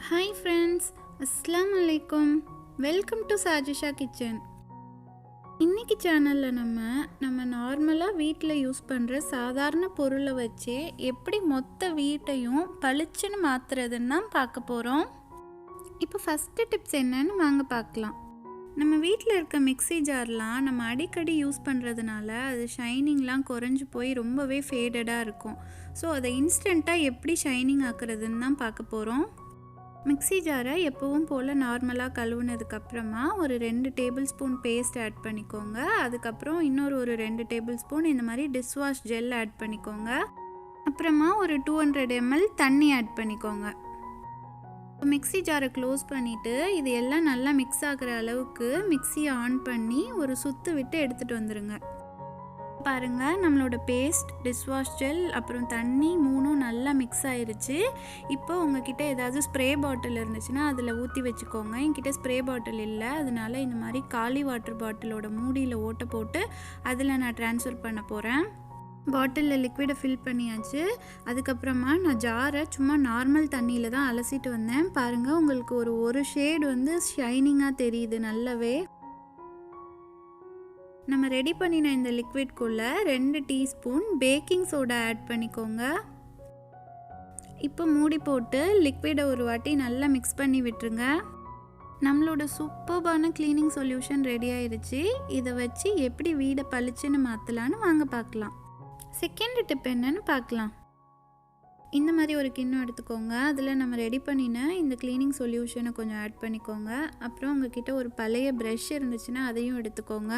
Hi friends, அஸ்ஸலாமு அலைக்கும். Welcome to Sajisha kitchen. இன்றைக்கி சேனலில் நம்ம நார்மலாக வீட்டில் யூஸ் பண்ணுற சாதாரண பொருளை வச்சே எப்படி மொத்த வீட்டையும் பளிச்சுன்னு மாற்றுறதுன்னு தான் பார்க்க போகிறோம். இப்போ ஃபஸ்ட்டு டிப்ஸ் என்னன்னு வாங்க பார்க்கலாம். நம்ம வீட்டில் இருக்க மிக்ஸி ஜார்லாம் நம்ம அடிக்கடி யூஸ் பண்ணுறதுனால அது ஷைனிங்லாம் குறைஞ்சி போய் ரொம்பவே ஃபேடடாக இருக்கும். ஸோ அதை இன்ஸ்டண்ட்டாக எப்படி ஷைனிங் ஆக்குறதுன்னு தான் பார்க்க போகிறோம். மிக்ஸி ஜாரை எப்பவும் போல் நார்மலாக கழுவுனதுக்கப்புறமா ஒரு 2 டேபிள் ஸ்பூன் பேஸ்ட் ஆட் பண்ணிக்கோங்க. அதுக்கப்புறம் இன்னொரு 2 டேபிள் ஸ்பூன் இந்த மாதிரி டிஷ்வாஷ் ஜெல் ஆட் பண்ணிக்கோங்க. அப்புறமா ஒரு 200 ml தண்ணி ஆட் பண்ணிக்கோங்க. மிக்ஸி ஜாரை க்ளோஸ் பண்ணிவிட்டு இது எல்லாம் நல்லா மிக்ஸ் ஆகிற அளவுக்கு மிக்ஸியை ஆன் பண்ணி ஒரு சுற்று விட்டு எடுத்துகிட்டு வந்துடுங்க. பாருங்கள், நம்மளோட பேஸ்ட், டிஷ்வாஷ் ஜெல் அப்புறம் தண்ணி 3ம் நல்லா மிக்ஸ் ஆயிருச்சு. இப்போ உங்ககிட்ட ஏதாவது ஸ்ப்ரே பாட்டில் இருந்துச்சுன்னா அதில் ஊற்றி வச்சுக்கோங்க. என்கிட்ட ஸ்ப்ரே பாட்டில் இல்லை, அதனால இந்த மாதிரி காலி வாட்டர் பாட்டிலோட மூடியில் ஓட்டை போட்டு அதில் நான் ட்ரான்ஸ்ஃபர் பண்ண போகிறேன். பாட்டிலில் லிக்விடை ஃபில் பண்ணியாச்சு. அதுக்கப்புறமா நான் ஜாரை சும்மா நார்மல் தண்ணியில் தான் அலசிட்டு வந்தேன். பாருங்கள், உங்களுக்கு ஒரு ஷேடு ஷைனிங்காக தெரியுது நல்லாவே. நம்ம ரெடி பண்ணின இந்த லிக்விட்குள்ளே 2 டீஸ்பூன் பேக்கிங் சோடா ஆட் பண்ணிக்கோங்க. இப்போ மூடி போட்டு லிக்விடை ஒரு வாட்டி நல்லா மிக்ஸ் பண்ணி விட்டுருங்க. நம்மளோட சூப்பர்பான க்ளீனிங் சொல்யூஷன் ரெடி ஆயிடுச்சு. இதை வச்சு எப்படி வீடை பளிச்சுன்னு மாற்றலான்னு வாங்க பார்க்கலாம். செகண்ட் டிப் என்னன்னு பார்க்கலாம். இந்த மாதிரி ஒரு கிண்ணம் எடுத்துக்கோங்க. அதில் நம்ம ரெடி பண்ணின இந்த க்ளீனிங் சொல்யூஷனை கொஞ்சம் ஆட் பண்ணிக்கோங்க. அப்புறம் உங்ககிட்ட ஒரு பழைய ப்ரஷ் இருந்துச்சுன்னா அதையும் எடுத்துக்கோங்க.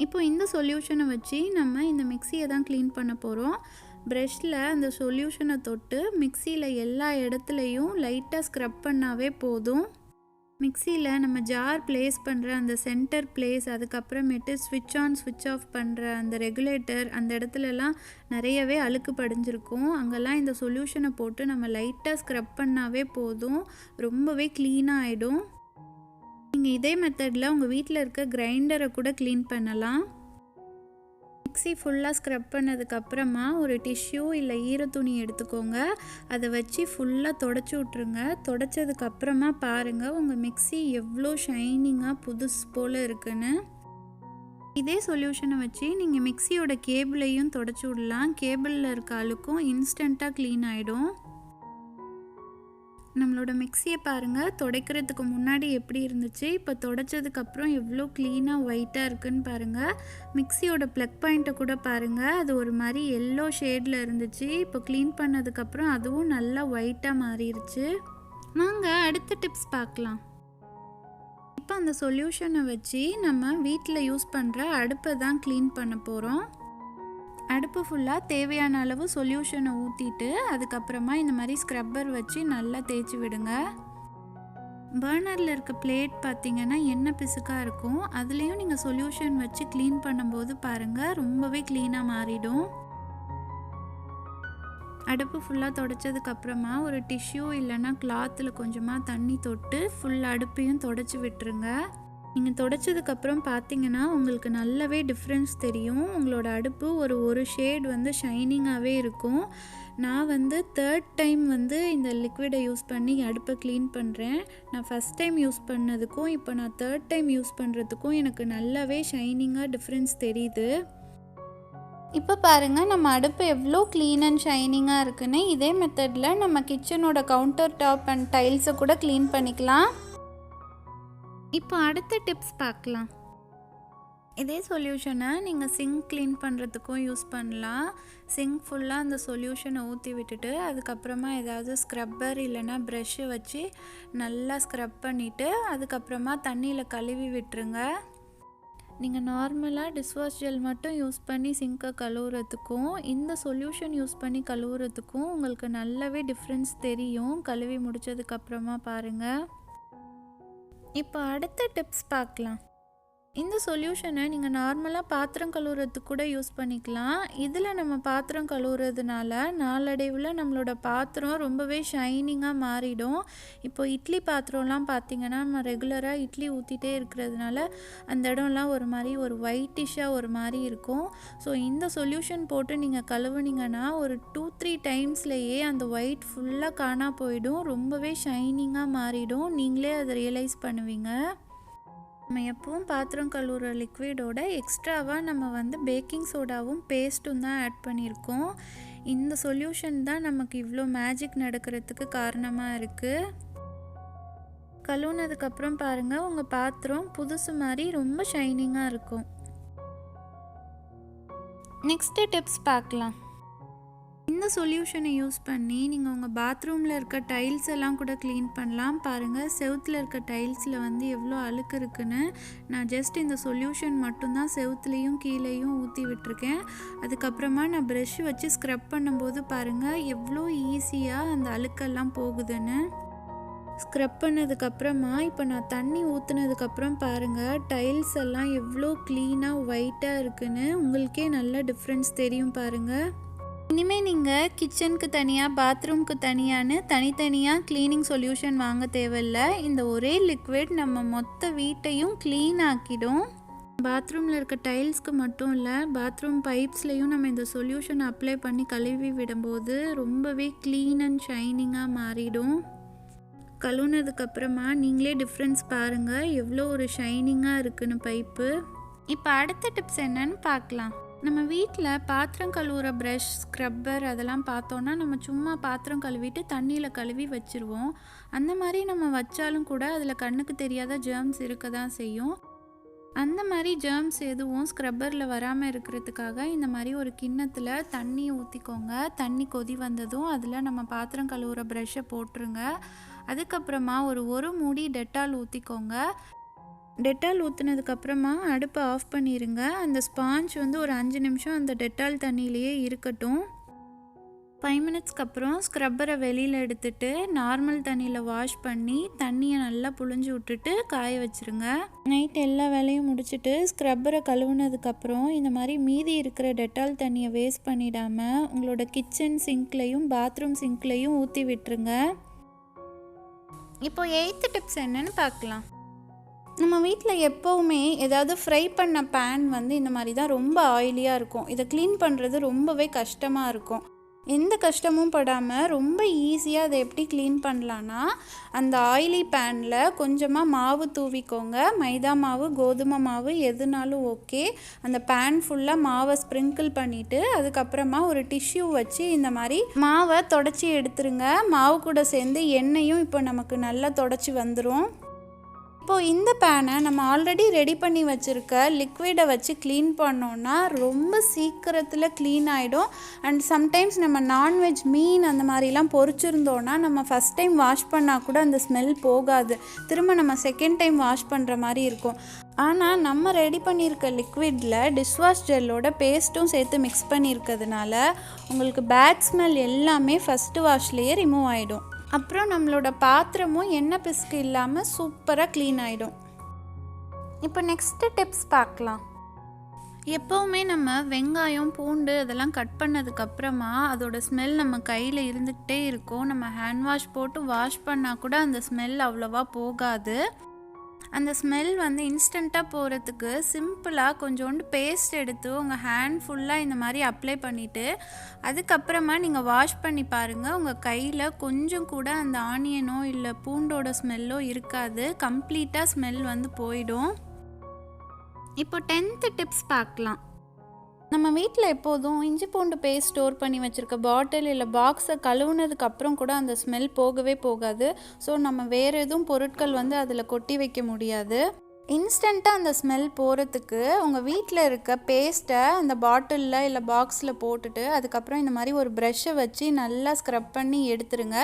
இப்போ இந்த சொல்யூஷனை வச்சு நம்ம இந்த மிக்ஸியை தான் க்ளீன் பண்ண போகிறோம். ப்ரஷ்ஷில் அந்த சொல்யூஷனை தொட்டு மிக்ஸியில் எல்லா இடத்துலையும் லைட்டாக ஸ்க்ரப் பண்ணாவே போதும். மிக்ஸியில் நம்ம ஜார் ப்ளேஸ் பண்ணுற அந்த சென்டர் பிளேஸ், அதுக்கப்புறமேட்டு ஸ்விட்ச் ஆன் ஸ்விட்ச் ஆஃப் பண்ணுற அந்த ரெகுலேட்டர், அந்த இடத்துலலாம் நிறையவே அழுக்கு படிஞ்சிருக்கும். அங்கெல்லாம் இந்த சொல்யூஷனை போட்டு நம்ம லைட்டாக ஸ்க்ரப் பண்ணாவே போதும், ரொம்பவே க்ளீனாக ஆகிடும். நீங்கள் இதே மெத்தடில் உங்கள் வீட்டில் இருக்க கிரைண்டரை கூட க்ளீன் பண்ணலாம். மிக்ஸி ஃபுல்லாக ஸ்க்ரப் பண்ணதுக்கப்புறமா ஒரு டிஷ்யூ இல்லை ஈரத்துணி எடுத்துக்கோங்க. அதை வச்சு ஃபுல்லாக தொடச்சி விட்ருங்க. தொடச்சதுக்கப்புறமா பாருங்கள் உங்கள் மிக்ஸி எவ்வளோ ஷைனிங்காக புதுசு போல் இருக்குன்னு. இதே சொல்யூஷனை வச்சு நீங்கள் மிக்ஸியோட கேபிளையும் தொடச்சி விடலாம். கேபிளில் இருக்க அழுக்கும் இன்ஸ்டண்ட்டாக க்ளீன் ஆகிடும். நம்மளோட மிக்ஸியை பாருங்கள், துடைக்கிறதுக்கு முன்னாடி எப்படி இருந்துச்சு, இப்போ துடைச்சதுக்கப்புறம் எவ்வளோ க்ளீனாக ஒயிட்டாக இருக்குன்னு பாருங்கள். மிக்ஸியோட ப்ளக் பாயிண்ட்டை கூட பாருங்கள், அது ஒரு மாதிரி எல்லோ ஷேடில் இருந்துச்சு. இப்போ க்ளீன் பண்ணதுக்கப்புறம் அதுவும் நல்லா ஒயிட்டாக மாறிடுச்சு. நாங்கள் அடுத்த டிப்ஸ் பார்க்கலாம். இப்போ அந்த சொல்யூஷனை வச்சு நம்ம வீட்டில் யூஸ் பண்ணுற அடுப்பை தான் க்ளீன் பண்ண போகிறோம். அடுப்பு ஃபுல்லாக தேவையான அளவு சொல்யூஷனை ஊற்றிட்டு அதுக்கப்புறமா இந்த மாதிரி ஸ்க்ரப்பர் வச்சு நல்லா தேய்ச்சி விடுங்க. பர்னரில் இருக்க பிளேட் பார்த்திங்கன்னா எண்ணெய் பிசுக்காக இருக்கும். அதுலேயும் நீங்கள் சொல்யூஷன் வச்சு க்ளீன் பண்ணும்போது பாருங்கள் ரொம்பவே க்ளீனாக மாறிடும். அடுப்பு ஃபுல்லாக தொடச்சதுக்கப்புறமா ஒரு டிஷ்யூ இல்லைன்னா கிளாத்தில் கொஞ்சமாக தண்ணி தொட்டு ஃபுல் அடுப்பையும் தொடச்சி விட்டுருங்க. நீங்கள் தொடச்சதுக்கப்புறம் பார்த்தீங்கன்னா உங்களுக்கு நல்லாவே டிஃப்ரென்ஸ் தெரியும். உங்களோட அடுப்பு ஒரு ஷேட் ஷைனிங்காகவே இருக்கும். நான் 3rd டைம் இந்த லிக்விடை யூஸ் பண்ணி அடுப்பை க்ளீன் பண்ணுறேன். நான் ஃபஸ்ட் டைம் யூஸ் பண்ணதுக்கும் இப்போ நான் 3rd டைம் யூஸ் பண்ணுறதுக்கும் எனக்கு நல்லாவே ஷைனிங்காக டிஃப்ரென்ஸ் தெரியுது. இப்போ பாருங்கள் நம்ம அடுப்பு எவ்வளோ க்ளீன் அண்ட் ஷைனிங்காக இருக்குன்னு. இதே மெத்தடில் நம்ம கிச்சனோட கவுண்டர் டாப் அண்ட் டைல்ஸை கூட க்ளீன் பண்ணிக்கலாம். இப்போ அடுத்த டிப்ஸ் பார்க்கலாம். இதே சொல்யூஷனை நீங்கள் சிங்க் க்ளீன் பண்ணுறதுக்கும் யூஸ் பண்ணலாம். சிங்க் ஃபுல்லாக அந்த சொல்யூஷனை ஊற்றி விட்டுட்டு அதுக்கப்புறமா ஏதாவது ஸ்க்ரப்பர் இல்லைன்னா ப்ரஷ்ஷை வச்சு நல்லா ஸ்க்ரப் பண்ணிவிட்டு அதுக்கப்புறமா தண்ணியில் கழுவி விட்டுருங்க. நீங்கள் நார்மலாக டிஷ்வாஷ் ஜெல் மட்டும் யூஸ் பண்ணி சிங்கை கழுவுறதுக்கும் இந்த சொல்யூஷன் யூஸ் பண்ணி கழுவுறதுக்கும் உங்களுக்கு நல்லாவே டிஃப்ரென்ஸ் தெரியும். கழுவி முடித்ததுக்கப்புறமா பாருங்கள். இப்போ அடுத்த டிப்ஸ் பார்க்கலாம். இந்த சொல்யூஷனை நீங்கள் நார்மலாக பாத்திரம் கழுவுறதுக்கு கூட யூஸ் பண்ணிக்கலாம். இதில் நம்ம பாத்திரம் கழுவுறதுனால நாளடைவில் நம்மளோட பாத்திரம் ரொம்பவே ஷைனிங்காக மாறிடும். இப்போ இட்லி பாத்திரம்லாம் பார்த்திங்கன்னா நம்ம ரெகுலராக இட்லி ஊற்றிட்டே இருக்கிறதுனால அந்த இடம்லாம் ஒரு ஒயிட்டிஷாக ஒரு மாதிரி இருக்கும். ஸோ இந்த சொல்யூஷன் போட்டு நீங்கள் கழுவுனீங்கன்னா ஒரு 2-3 டைம்ஸ்லேயே அந்த ஒயிட் ஃபுல்லாக காணா போயிடும். ரொம்பவே ஷைனிங்காக மாறிடும். நீங்களே அதை ரியலைஸ் பண்ணுவீங்க. நம்ம எப்பவும் பாத்திரம் கழுவுற லிக்விடோட எக்ஸ்ட்ராவாக நம்ம பேக்கிங் சோடாவும் பேஸ்ட்டும் தான் ஆட் பண்ணியிருக்கோம். இந்த சொல்யூஷன் தான் நமக்கு இவ்வளோ மேஜிக் நடக்கிறதுக்கு காரணமாக இருக்குது. கழுவுனதுக்கப்புறம் பாருங்கள், உங்கள் பாத்திரம் புதுசு மாதிரி ரொம்ப ஷைனிங்காக இருக்கும். நெக்ஸ்ட்டு டிப்ஸ் பார்க்கலாம். இந்த சொல்யூஷனை யூஸ் பண்ணி நீங்கள் உங்கள் பாத்ரூமில் இருக்க டைல்ஸ் எல்லாம் கூட க்ளீன் பண்ணலாம். பாருங்கள், செவுத்தில் இருக்க டைல்ஸில் எவ்வளோ அழுக்கு இருக்குன்னு. நான் ஜஸ்ட் இந்த சொல்யூஷன் மட்டும்தான் செவுத்துலேயும் கீழேயும் ஊற்றி விட்டுருக்கேன். அதுக்கப்புறமா நான் ப்ரெஷ் வச்சு ஸ்க்ரப் பண்ணும்போது பாருங்கள் எவ்வளோ ஈஸியாக அந்த அழுக்கெல்லாம் போகுதுன்னு. ஸ்க்ரப் பண்ணதுக்கப்புறமா இப்போ நான் தண்ணி ஊற்றுனதுக்கப்புறம் பாருங்கள் டைல்ஸ் எல்லாம் எவ்வளோ க்ளீனாக ஒயிட்டாக இருக்குன்னு உங்களுக்கே நல்ல டிஃப்ரென்ஸ் தெரியும் பாருங்கள். இனிமேல் நீங்கள் கிச்சனுக்கு தனியாக பாத்ரூம்க்கு தனியான்னு தனித்தனியாக க்ளீனிங் சொல்யூஷன் வாங்க தேவையில்லை. இந்த ஒரே லிக்விட் நம்ம மொத்த வீட்டையும் க்ளீன் ஆக்கிடும். பாத்ரூமில் இருக்க டைல்ஸ்க்கு மட்டும் இல்லை, பாத்ரூம் பைப்ஸ்லேயும் நம்ம இந்த சொல்யூஷன் அப்ளை பண்ணி கழுவி விடும்போது ரொம்பவே க்ளீன் அண்ட் ஷைனிங்காக மாறிடும். கழுவுனதுக்கப்புறமா நீங்களே டிஃப்ரென்ஸ் பாருங்கள் எவ்வளோ ஒரு ஷைனிங்காக இருக்குன்னு பைப்பு. இப்போ அடுத்த டிப்ஸ் என்னன்னு பார்க்கலாம். நம்ம வீட்டில் பாத்திரம் கழுவுற ப்ரஷ், ஸ்க்ரப்பர் அதெல்லாம் பார்த்தோன்னா நம்ம சும்மா பாத்திரம் கழுவிட்டு தண்ணியில் கழுவி வச்சுருவோம். அந்த மாதிரி நம்ம வச்சாலும் கூட அதில் கண்ணுக்கு தெரியாத ஜெர்ம்ஸ் இருக்க தான் செய்யும். அந்த மாதிரி ஜெர்ம்ஸ் எதுவும் ஸ்க்ரப்பரில் வராமல் இருக்கிறதுக்காக இந்த மாதிரி ஒரு கிண்ணத்தில் தண்ணி ஊற்றிக்கோங்க. தண்ணி கொதி வந்ததும் அதில் நம்ம பாத்திரம் கழுவுற ப்ரஷ்ஷை போட்டுருங்க. அதுக்கப்புறமா ஒரு மூடி டெட்டால் ஊற்றிக்கோங்க. டெட்டால் ஊற்றுனதுக்கப்புறமா அடுப்பை ஆஃப் பண்ணிடுங்க. அந்த ஸ்பாஞ்ச் ஒரு 5 நிமிஷம் அந்த டெட்டால் தண்ணியிலேயே இருக்கட்டும். 5 மினிட்ஸ்க்கு அப்புறம் ஸ்க்ரப்பரை வெளியில் எடுத்துட்டு நார்மல் தண்ணியில் வாஷ் பண்ணி தண்ணியை நல்லா புழிஞ்சு விட்டுட்டு காய வச்சுருங்க. நைட் எல்லா வேலையும் முடிச்சுட்டு ஸ்க்ரப்பரை கழுவுனதுக்கப்புறம் இந்த மாதிரி மீதி இருக்கிற டெட்டால் தண்ணியை வேஸ்ட் பண்ணிடாமல் உங்களோட கிச்சன் சிங்க்லேயும் பாத்ரூம் சிங்க்லேயும் ஊற்றி விட்டுருங்க. இப்போ 8th டிப்ஸ் என்னன்னு பார்க்கலாம். நம்ம வீட்டில் எப்போவுமே ஏதாவது ஃப்ரை பண்ண பேன் இந்த மாதிரி தான் ரொம்ப ஆயிலியாக இருக்கும். இதை க்ளீன் பண்ணுறது ரொம்பவே கஷ்டமாக இருக்கும். எந்த கஷ்டமும் படாமல் ரொம்ப ஈஸியாக அதை எப்படி க்ளீன் பண்ணலான்னா, அந்த ஆயிலி பேனில் கொஞ்சமாக மாவு தூவிக்கோங்க. மைதா மாவு, கோதுமை மாவு எதுனாலும் ஓகே. அந்த பேன் ஃபுல்லாக மாவை ஸ்ப்ரிங்கிள் பண்ணிவிட்டு அதுக்கப்புறமா ஒரு டிஷ்யூ வச்சு இந்த மாதிரி மாவை தொடச்சி எடுத்துருங்க. மாவு கூட சேர்ந்து எண்ணெயும் இப்போ நமக்கு நல்லா தொடச்சி வந்துடும். இப்போது இந்த பேனை நம்ம ஆல்ரெடி ரெடி பண்ணி வச்சுருக்க லிக்விடை வச்சு க்ளீன் பண்ணோன்னா ரொம்ப சீக்கிரத்தில் க்ளீன் ஆகிடும். அண்ட் சம்டைம்ஸ் நம்ம நான்வெஜ், மீன் அந்த மாதிரிலாம் பொரிச்சிருந்தோன்னா நம்ம ஃபஸ்ட் டைம் வாஷ் பண்ணால் கூட அந்த ஸ்மெல் போகாது. திரும்ப நம்ம செகண்ட் டைம் வாஷ் பண்ணுற மாதிரி இருக்கும். ஆனால் நம்ம ரெடி பண்ணியிருக்க லிக்விடில் டிஷ்வாஷ் ஜெல்லோட பேஸ்ட்டும் சேர்த்து மிக்ஸ் பண்ணியிருக்கிறதுனால உங்களுக்கு பேட் ஸ்மெல் எல்லாமே ஃபஸ்ட்டு வாஷ்லேயே ரிமூவ் ஆகிடும். அப்புறம் நம்மளோட பாத்திரமும் எண்ணெய் பிசுக்கு இல்லாமல் சூப்பராக க்ளீன் ஆகிடும். இப்போ நெக்ஸ்ட்டு டிப்ஸ் பார்க்கலாம். எப்போவுமே நம்ம வெங்காயம், பூண்டு அதெல்லாம் கட் பண்ணதுக்கப்புறமா அதோட ஸ்மெல் நம்ம கையில் இருந்துக்கிட்டே இருக்கும். நம்ம ஹேண்ட் வாஷ் போட்டு வாஷ் பண்ணால் கூட அந்த ஸ்மெல் அவ்வளோவா போகாது. அந்த ஸ்மெல் இன்ஸ்டண்ட்டாக போகிறதுக்கு சிம்பிளாக கொஞ்சோண்டு பேஸ்ட் எடுத்து உங்கள் ஹேண்ட் ஃபுல்லாக இந்த மாதிரி அப்ளை பண்ணிவிட்டு அதுக்கப்புறமா நீங்கள் வாஷ் பண்ணி பாருங்கள். உங்கள் கையில் கொஞ்சம் கூட அந்த ஆனியனோ இல்லை பூண்டோட ஸ்மெல்லோ இருக்காது. கம்ப்ளீட்டாக ஸ்மெல் போயிடும். இப்போ 10th டிப்ஸ் பார்க்கலாம். நம்ம வீட்டில் எப்போதும் இஞ்சி பூண்டு பேஸ்ட் ஸ்டோர் பண்ணி வச்சுருக்க பாட்டில் இல்லை பாக்ஸை கழுவுனதுக்கப்புறம் கூட அந்த ஸ்மெல் போகவே போகாது. ஸோ நம்ம வேறு எதுவும் பொருட்கள் அதில் கொட்டி வைக்க முடியாது. இன்ஸ்டண்ட்டாக அந்த ஸ்மெல் போகிறதுக்கு உங்கள் வீட்டில் இருக்க பேஸ்ட்டை அந்த பாட்டிலில் இல்லை பாக்ஸில் போட்டுட்டு அதுக்கப்புறம் இந்த மாதிரி ஒரு ப்ரஷ்ஷை வச்சு நல்லா ஸ்க்ரப் பண்ணி எடுத்துருங்க.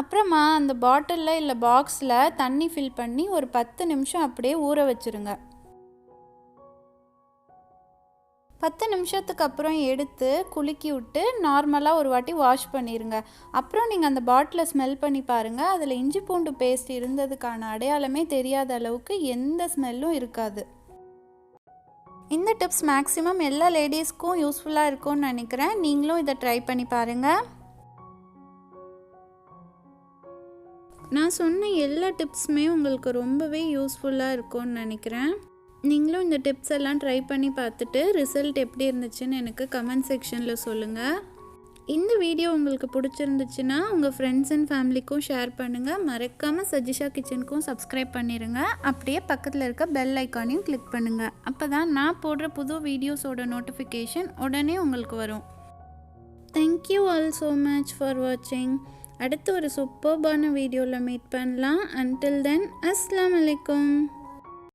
அப்புறமா அந்த பாட்டிலில் இல்லை பாக்ஸில் தண்ணி ஃபில் பண்ணி ஒரு 10 நிமிஷம் அப்படியே ஊற வச்சுருங்க. 10 நிமிஷத்துக்கு அப்புறம் எடுத்து குலுக்கி விட்டு நார்மலாக ஒரு வாட்டி வாஷ் பண்ணிடுங்க. அப்புறம் நீங்கள் அந்த பாட்டிலை ஸ்மெல் பண்ணி பாருங்கள். அதில் இஞ்சி பூண்டு பேஸ்ட் இருந்ததுக்கான அடையாளமே தெரியாத அளவுக்கு எந்த ஸ்மெல்லும் இருக்காது. இந்த டிப்ஸ் மேக்ஸிமம் எல்லா லேடிஸ்க்கும் யூஸ்ஃபுல்லாக இருக்கும்னு நினைக்கிறேன். நீங்களும் இதை ட்ரை பண்ணி பாருங்கள். நான் சொன்ன எல்லா டிப்ஸுமே உங்களுக்கு ரொம்பவே யூஸ்ஃபுல்லாக இருக்கும்னு நினைக்கிறேன். நீங்களும் இந்த டிப்ஸ் எல்லாம் ட்ரை பண்ணி பார்த்துட்டு ரிசல்ட் எப்படி இருந்துச்சுன்னு எனக்கு கமெண்ட் செக்ஷனில் சொல்லுங்கள். இந்த வீடியோ உங்களுக்கு பிடிச்சிருந்துச்சுன்னா உங்கள் ஃப்ரெண்ட்ஸ் அண்ட் ஃபேமிலிக்கும் ஷேர் பண்ணுங்கள். மறக்காமல் சஜிஷா கிச்சனுக்கும் சப்ஸ்கிரைப் பண்ணிடுங்க. அப்படியே பக்கத்தில் இருக்க பெல் ஐக்கானையும் கிளிக் பண்ணுங்கள். அப்போ தான் நான் போடுற புது வீடியோஸோட நோட்டிஃபிகேஷன் உடனே உங்களுக்கு வரும். Thank you all so much for வாட்சிங். அடுத்து ஒரு சூப்பர்பான வீடியோவில் மீட் பண்ணலாம். அன்டில் தென் அஸ்ஸலாமு அலைக்கும்.